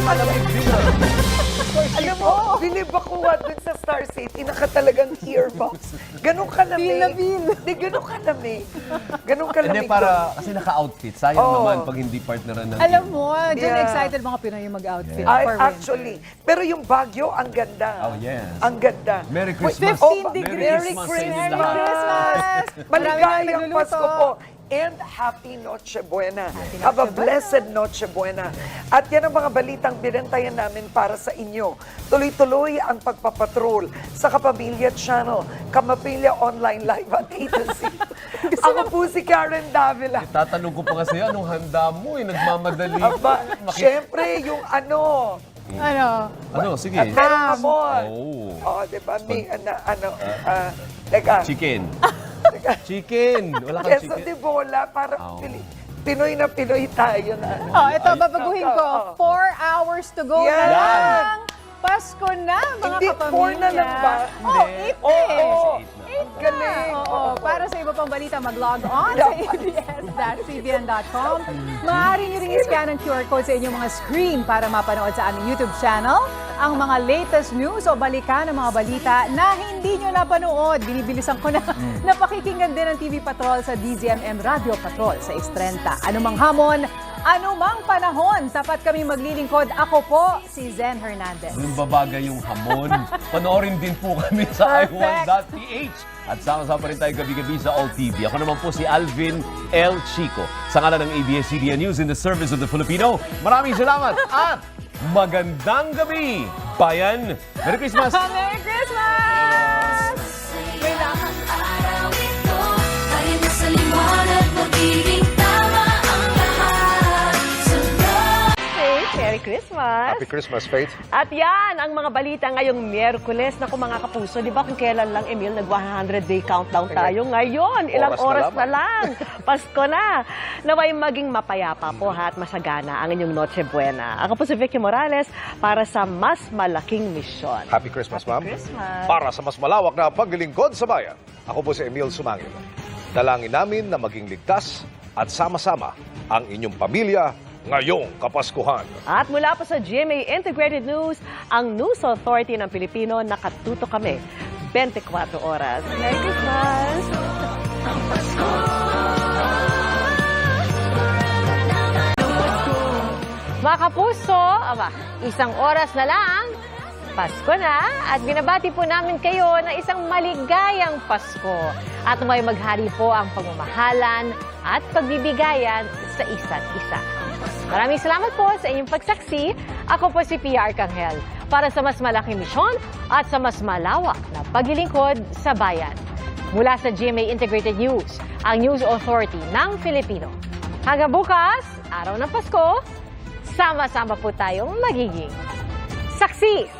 malamig din. Alam mo, bilib ako dun sa Star City, talagang earbuds. Ganun kalamig. Feel na feel. Hindi, ganun kalamig. Ganun kalamig. Hindi, para kasi naka-outfit. Sayang Oo. naman pag hindi partneran ng... Alam mo, dyan Yeah. excited mga Pinoy yung mag-outfit Ay, for winter. actually. Pero yung Baguio, ang ganda. Oh, yes. Ang ganda. Merry Wait, Christmas. 15 degrees. Merry sa Christmas. inyong Merry lahat. Christmas! Maligayang Maraming Pasko po. And Happy Noche Buena. Have a blessed Noche Buena. At yan ang mga balitang binantayan namin para sa inyo. Tuloy-tuloy ang pagpapatrol sa Kapamilya Channel, Kapamilya Online Live at Agency. Ako po si Karen Davila. Tatanong ko pa kasi, anong handa mo? Nagmamadali. Aba, syempre, yung ano, Ano? Sige. merong hamon. Oh. Oh, di ba? May, teka. Chicken. Chicken. Wala kang Queso chicken. de bola, para Oh. Pinoy na Pinoy tayo na. Oh, ito, babaguhin ko. Oo. 4 hours to go Yan. na lang. Pasko na, mga Hindi, kapamilya. 4 na lang ba? Oh, 8 Oo. Eight na. Galing. Oo. Para sa iba pang balita, mag-log on sa abs.cbn.com. Maaari niyo rin i-scan ang QR code sa inyong mga screen para mapanood sa aming YouTube channel ang mga latest news o balikan ng mga balita na hindi nyo napanood. Binibilisan ko na. Napakikinggan din ang TV Patrol sa DZMM Radio Patrol sa 6:30. Anumang hamon, anumang panahon, tapat kami maglilingkod. Ako po, si Zen Hernandez. Yung babagay yung hamon. Panoorin din po kami sa Perfect. i1.ph. At sama-sama rin tayo gabi-gabi sa OTV. Ako naman po si Alvin L. Chico. Sa ngalan ng ABS-CBN News in the service of the Filipino. Maraming salamat at magandang gabi, bayan. Merry Christmas! Merry Christmas! Wait lang. Araw ito, kahit nasa liwanag, magiging tama ang lahat. Sunod. Faith, Merry Christmas! Happy Christmas, Faith. At yan, ang mga balita ngayong Miyerkules. Naku mga kapuso, di ba kung kailan lang, Emil, nag-100-day countdown tayo? Ngayon, ilang oras na lang. Pasko na. Naway maging mapayapa po ha, at masagana ang inyong Noche Buena. Ako po si Vicky Morales para sa mas malaking misyon. Happy Christmas, ma'am. Christmas! Para sa mas malawak na paglilingkod sa bayan, ako po si Emil Sumangil. Dalangin namin na maging ligtas at sama-sama ang inyong pamilya ngayong Kapaskuhan. At mula po sa GMA Integrated News, ang News Authority ng Pilipino, nakatuto kami 24 oras. Merry Christmas! Mga kapuso, isang oras na lang, Pasko na, at binabati po namin kayo na isang maligayang Pasko. At may maghari po ang pagmamahalan at pagbibigayan sa isa't isa. Maraming salamat po sa inyong pagsaksi. Ako po si PR Kanghel para sa mas malaking misyon at sa mas malawak na paglilingkod sa bayan. Mula sa GMA Integrated News, ang News Authority ng Filipino. Hanggang bukas, araw ng Pasko, sama-sama po tayong magiging saksi.